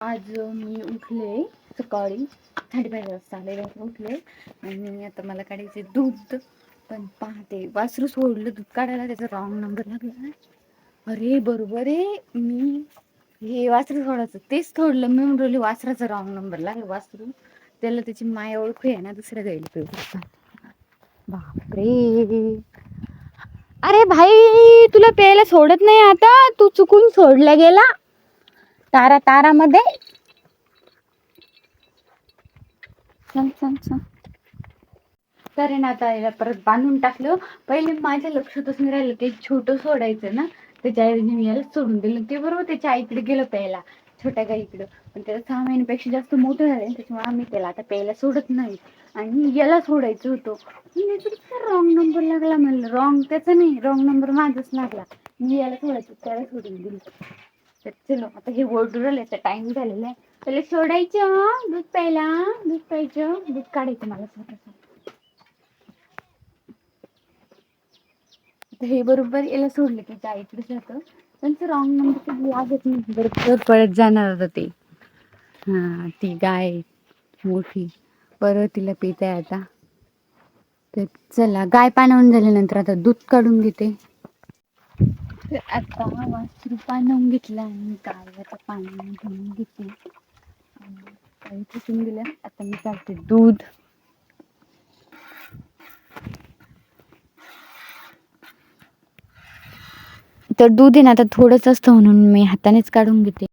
आज मी उठले सकाळी 5:30 वाजता लवकर उठले आणि आता मला काढायचे दूध. पण पाहते वासरू सोडलं दूध काढायला, त्याचा रॉंग नंबर लागला. अरे बरोबर आहे, मी हे वासरू सोडायचं तेच सोडलं. मी म्हणले वासराचा रॉंग नंबर लागला. वासरू त्याला त्याची माय ओळखू आहे ना, दुसऱ्या गाईला पिऊ. बापरे, अरे भाई तुला प्यायला सोडत नाही आता, तू चुकून सोडला गेला तारा तारामध्ये. तर ना आता याला परत बांधून टाकलं. पहिले माझ्या लक्षातच नाही राहिलं ते छोटं सोडायचं ना, त्याच्या ऐवजी मी याला सोडून दिलं. ते बरोबर त्याच्या आईकडे गेलं प्यायला, छोट्या गाईकडं. पण त्याला 6 महिन्यापेक्षा जास्त मोठं झालं, त्याच्यामुळे आम्ही त्याला आता प्यायला सोडत नाही. आणि याला सोडायचं होतं, रॉंग नंबर लागला. म्हणलं रॉंग त्याचा नाही, रॉंग नंबर माझाच लागला. मी याला सोडायचं त्याला सोडून दिलं. तर चलो आता हे ओरडू राहिलं, टाइम झालेला आहे. त्याला सोडायचं दूध प्यायला, दूध प्यायचं, दूध काढायचं मला स्वतःच. हे बरोबर याला सोडलं की आईकडे जातं. त्यांचं रॉंग नंबर लागत नाही, बरोबर पळत जाणार होतं ते. हा ती गाय मोठी परत तिला पित आहे आता. तर चला गाय पाणवून झाल्यानंतर आता दूध काढून घेते. तर आता वासरू पाणवून घेतला आणि गायला पाणी घेऊन घेते. काही पुसून दिलं. आता मी काढते दूध. तर दूध आहे ना आता थोडंच असतं, म्हणून मी हातानेच काढून घेते.